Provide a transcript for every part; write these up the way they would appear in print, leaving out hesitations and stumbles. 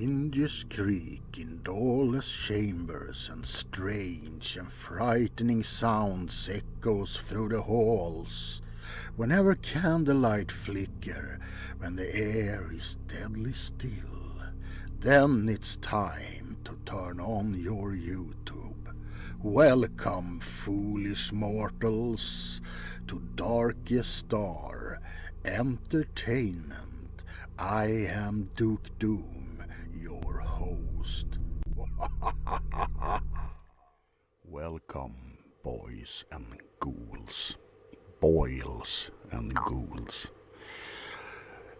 Hinges creak in doorless chambers, and strange and frightening sounds echoes through the halls. Whenever candlelight flicker, when the air is deadly still, then it's time to turn on your YouTube. Welcome, foolish mortals, to Darkest Star Entertainment. I am Duke Doom, your host. Welcome, boys and ghouls. Boils and ghouls.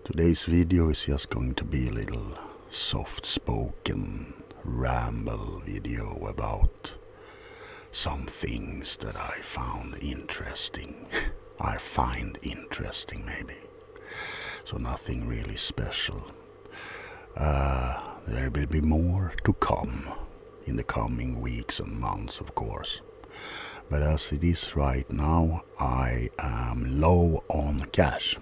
Today's video is just going to be a little soft-spoken ramble video about some things that I found interesting. I find interesting, maybe. So nothing really special. There will be more to come in the coming weeks and months, of course. But as it is right now, I am low on cash.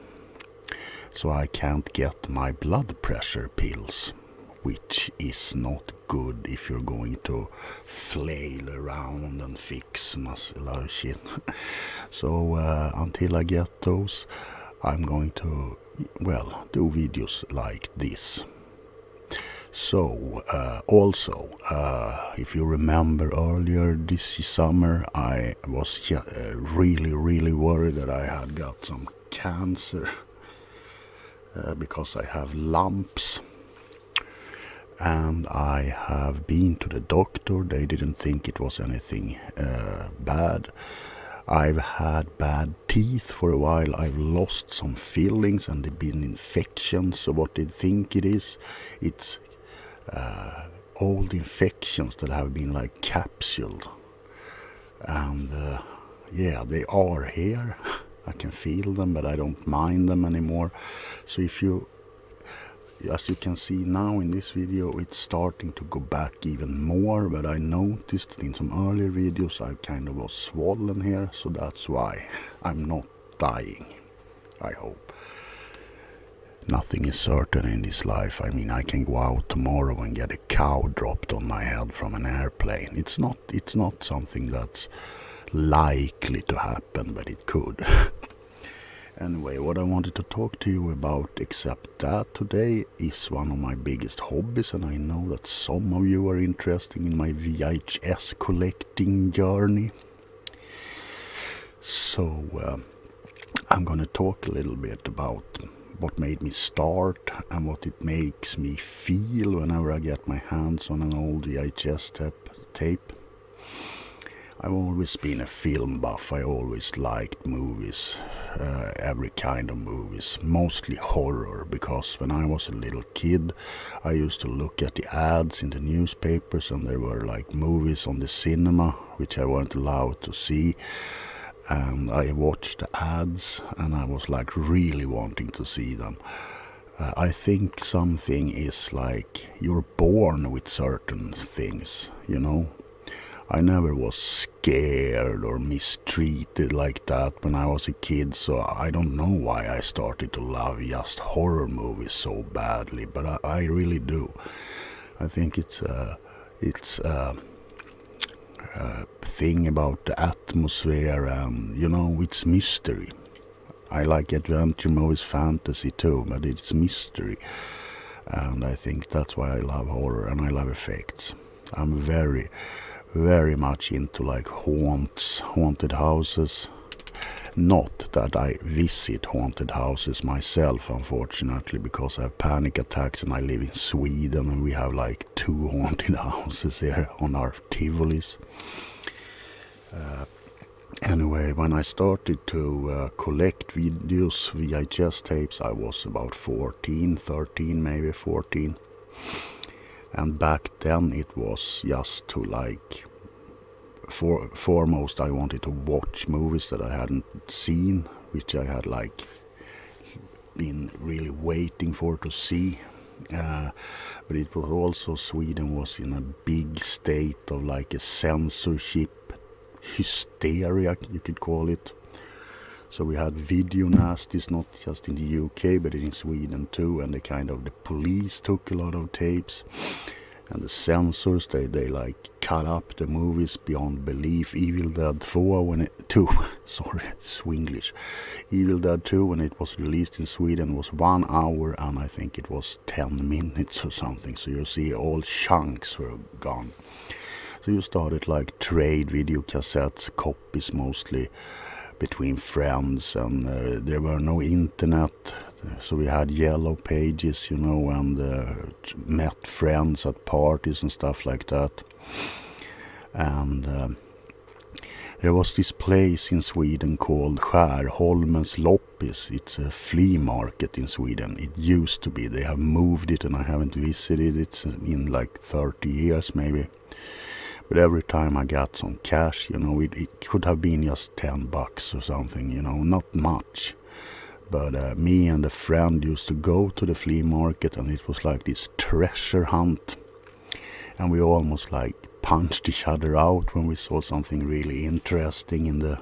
So I can't get my blood pressure pills, which is not good if you're going to flail around and fix a lot of shit. So until I get those, I'm going to, do videos like this. So, also, if you remember earlier this summer, I was really worried that I had got some cancer because I have lumps. And I have been to the doctor. They didn't think it was anything bad. I've had bad teeth for a while. I've lost some fillings and they've been infections. So what they think it is, it's old infections that have been like capsuled. And they are here. I can feel them, but I don't mind them anymore. So as you can see now in this video, it's starting to go back even more, but I noticed in some earlier videos I kind of was swollen here, so that's why I'm not dying, I hope. Nothing is certain in this life. I mean, I can go out tomorrow and get a cow dropped on my head from an airplane. It's not something that's likely to happen, but it could. Anyway, what I wanted to talk to you about except that today is one of my biggest hobbies, and I know that some of you are interested in my VHS collecting journey. So I'm going to talk a little bit about what made me start and what it makes me feel whenever I get my hands on an old VHS tape. I've always been a film buff. I always liked movies, every kind of movies, mostly horror, because when I was a little kid, I used to look at the ads in the newspapers, and there were like movies on the cinema, which I weren't allowed to see, and I watched the ads, and I was like really wanting to see them. I think something is like you're born with certain things, you know. I never was scared or mistreated like that when I was a kid, so I don't know why I started to love just horror movies so badly, but I really do. I think it's a thing about the atmosphere and, it's mystery. I like adventure movies, fantasy too, but it's mystery. And I think that's why I love horror, and I love effects. I'm very much into like haunted houses. Not that I visit haunted houses myself, unfortunately, because I have panic attacks and I live in Sweden and we have like 2 haunted houses here on our Tivolis. Anyway, when I started to collect VHS tapes, I was about 13, maybe 14. And back then it was just to like, foremost I wanted to watch movies that I hadn't seen, which I had like been really waiting for to see. But it was also, Sweden was in a big state of like a censorship hysteria, you could call it. So we had video nasties, not just in the UK, but in Sweden too. And the police took a lot of tapes. And the censors, they like cut up the movies beyond belief. Evil Dead 2, sorry, Swinglish. Evil Dead 2, when it was released in Sweden, was 1 hour and I think it was 10 minutes or something. So you see all chunks were gone. So you started like trade video cassettes, copies mostly, between friends, and there were no internet. So we had yellow pages, and met friends at parties and stuff like that. And there was this place in Sweden called Skärholmens Loppis. It's a flea market in Sweden. It used to be. They have moved it and I haven't visited it in like 30 years maybe. But every time I got some cash, it could have been just $10 or something, not much. But me and a friend used to go to the flea market, and it was like this treasure hunt. And we almost like punched each other out when we saw something really interesting in the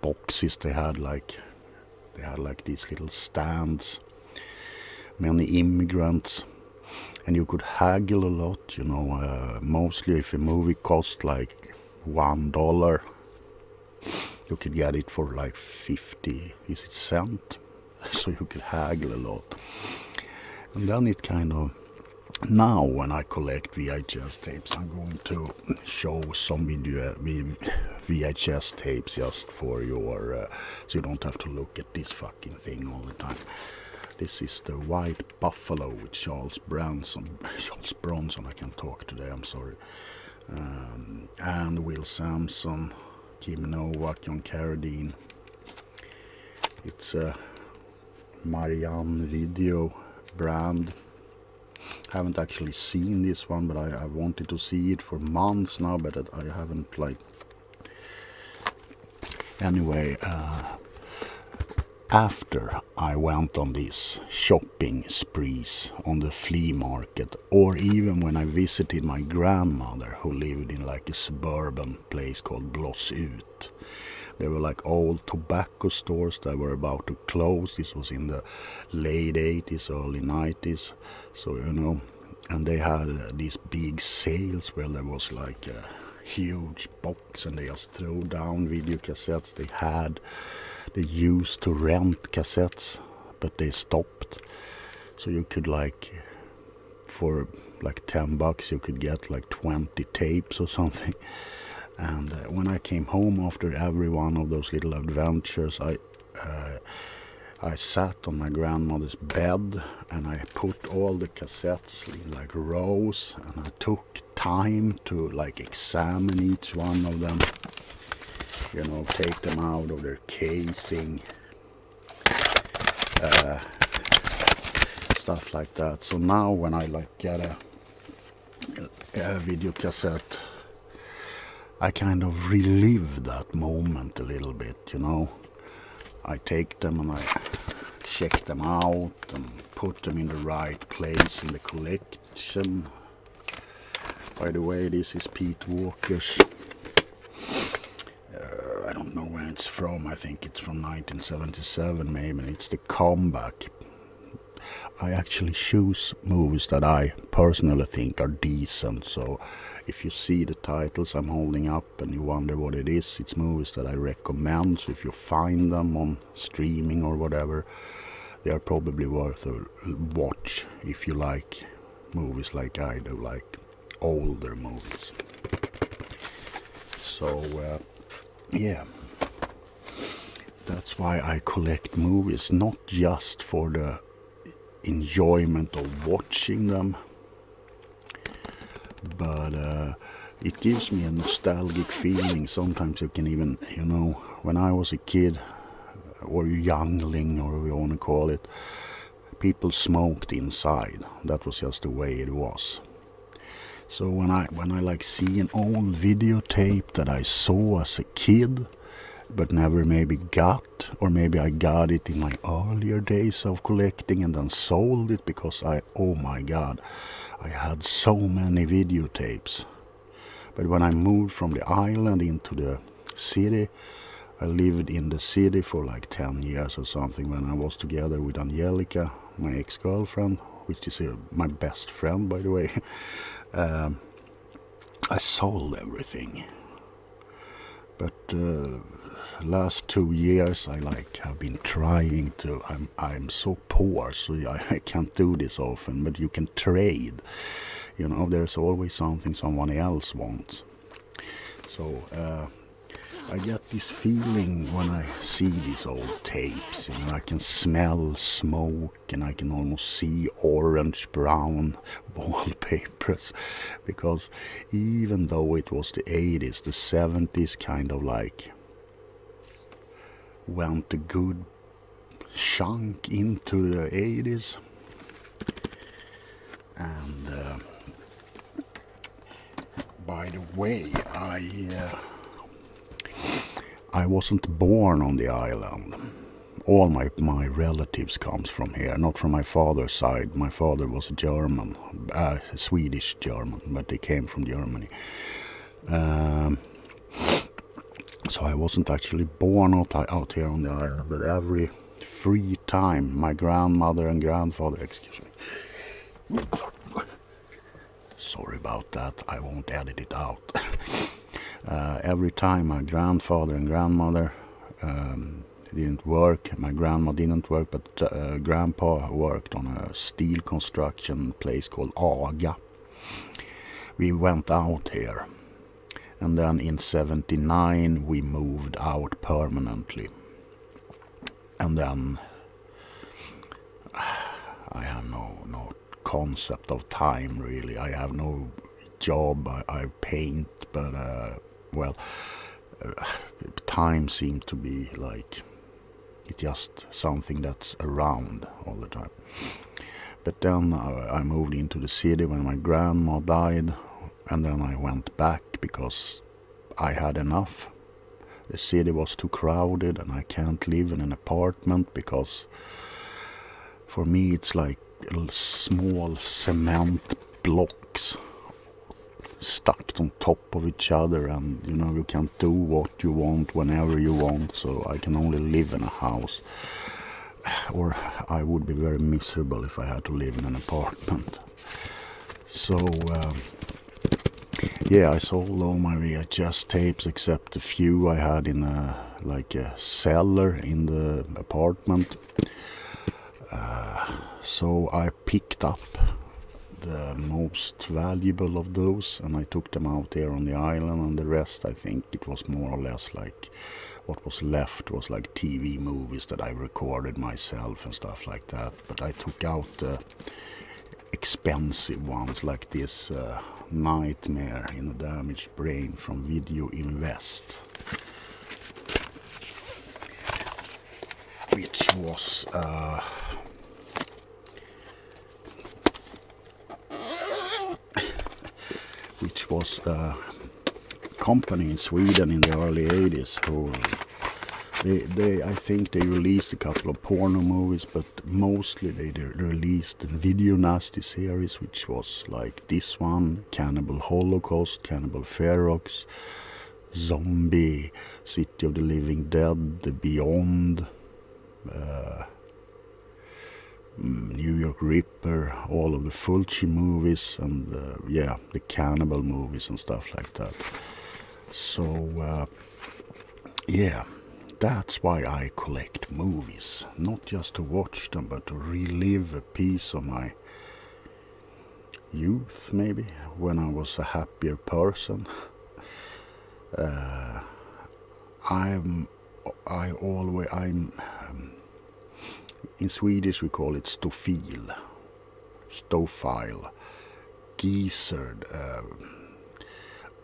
boxes. They had like these little stands, many immigrants. And you could haggle a lot, mostly if a movie cost like $1, you could get it for like 50 cents. So you could haggle a lot. And then it now when I collect VHS tapes, I'm going to show some VHS tapes just for your, so you don't have to look at this fucking thing all the time. This is the White Buffalo with Charles Bronson, I can't talk today, I'm sorry. And Will Sampson, Kim Novak, John Carradine. It's a Marianne Video brand. Haven't actually seen this one, but I wanted to see it for months now, but I haven't Anyway, after I went on these shopping sprees on the flea market, or even when I visited my grandmother who lived in like a suburban place called Bloss Ut. There were like old tobacco stores that were about to close. This was in the late 80s, early 90s. So, and they had these big sales where there was like a huge box and they just threw down video cassettes. They used to rent cassettes, but they stopped. So you could for like $10 you could get like 20 tapes or something. And when I came home after every one of those little adventures, I sat on my grandmother's bed and I put all the cassettes in like rows, and I took time to like examine each one of them. Take them out of their casing, stuff like that. So now when I get a video cassette, I kind of relive that moment a little bit, I take them and I check them out and put them in the right place in the collection. By the way, this is Pete Walker's. I don't know when it's from. I think it's from 1977 maybe. It's The Comeback. I actually choose movies that I personally think are decent. So if you see the titles I'm holding up and you wonder what it is, it's movies that I recommend. So if you find them on streaming or whatever, they are probably worth a watch if you like movies like I do, like older movies. So yeah, that's why I collect movies, not just for the enjoyment of watching them, but it gives me a nostalgic feeling. Sometimes you can even, when I was a kid, or youngling, or we want to call it, people smoked inside. That was just the way it was. So when I see an old videotape that I saw as a kid, but never maybe got, or maybe I got it in my earlier days of collecting and then sold it because oh my god, I had so many videotapes. But when I moved from the island into the city, I lived in the city for like 10 years or something when I was together with Angelica, my ex-girlfriend, which is my best friend, by the way. I sold everything. But last 2 years I have been trying to. I'm so poor, so I can't do this often. But you can trade. There's always something someone else wants. So I get this feeling when I see these old tapes. I can smell smoke and I can almost see orange-brown wallpapers. Because even though it was the 80s, the 70s kind of like went a good chunk into the 80s. And by the way, I wasn't born on the island. All my relatives comes from here, not from my father's side. My father was German, Swedish German, but they came from Germany. So I wasn't actually born out here on the island, but every free time, my grandmother and grandfather, excuse me. Sorry about that, I won't edit it out. Every time my grandfather and grandmother didn't work, my grandma didn't work, but grandpa worked on a steel construction place called Aga. We went out here, and then in 79 we moved out permanently. And then I have no concept of time really. I have no job. I paint, but time seemed to be like it's just something that's around all the time. But then I moved into the city when my grandma died, and then I went back because I had enough. The city was too crowded and I can't live in an apartment because for me it's like small cement blocks stuck on top of each other, and you can't do what you want whenever you want, so I can only live in a house. Or I would be very miserable if I had to live in an apartment. So I sold all my VHS tapes except a few I had in a cellar in the apartment. So I picked up the most valuable of those and I took them out there on the island, and the rest I think it was more or less like what was left was like TV movies that I recorded myself and stuff like that. But I took out the expensive ones like this Nightmare in a Damaged Brain from Video Invest, which was a company in Sweden in the early 80s who I think they released a couple of porno movies, but mostly they released the Video Nasty series, which was like this one, Cannibal Holocaust, Cannibal Ferox, Zombie, City of the Living Dead, The Beyond, New York Ripper, all of the Fulci movies, and the cannibal movies and stuff like that. So that's why I collect movies, not just to watch them, but to relive a piece of my youth, maybe, when I was a happier person. In Swedish we call it stophile, geezer.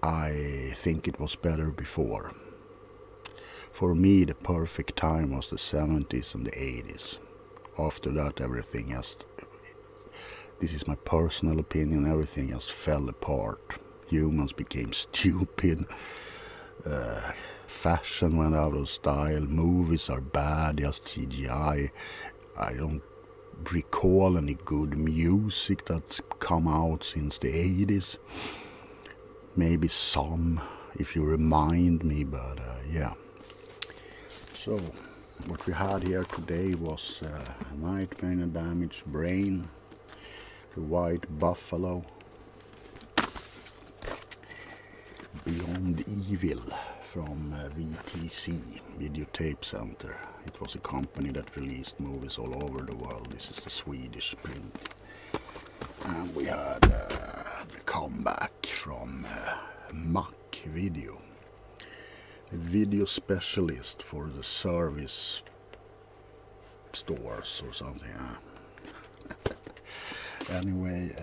I think it was better before. For me, the perfect time was the 70s and the 80s. After that, everything just, this is my personal opinion, everything just fell apart. Humans became stupid. Fashion went out of style. Movies are bad, just CGI. I don't recall any good music that's come out since the 80s. maybe some if you remind me, but yeah. So what we had here today was Nightmare in a Damaged Brain, The White Buffalo, Beyond Evil from VTC, Videotape Center. It was a company that released movies all over the world. This is the Swedish print. And we had the comeback from Mack Video, a video specialist for the service stores or something. Anyway,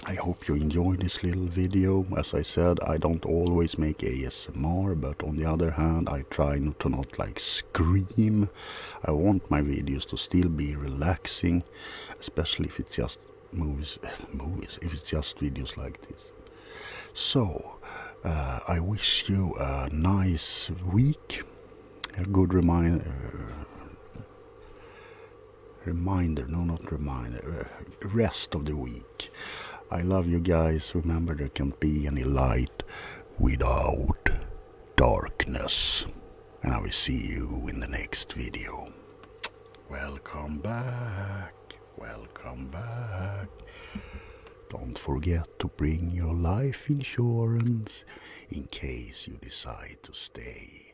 I hope you enjoyed this little video. As I said, I don't always make ASMR, but on the other hand, I try to not like scream. I want my videos to still be relaxing, especially if it's just movies, if it's just videos like this. So, I wish you a nice week, a good rest of the week. I love you guys. Remember, there can't be any light without darkness. And I will see you in the next video. Welcome back. Welcome back. Don't forget to bring your life insurance in case you decide to stay.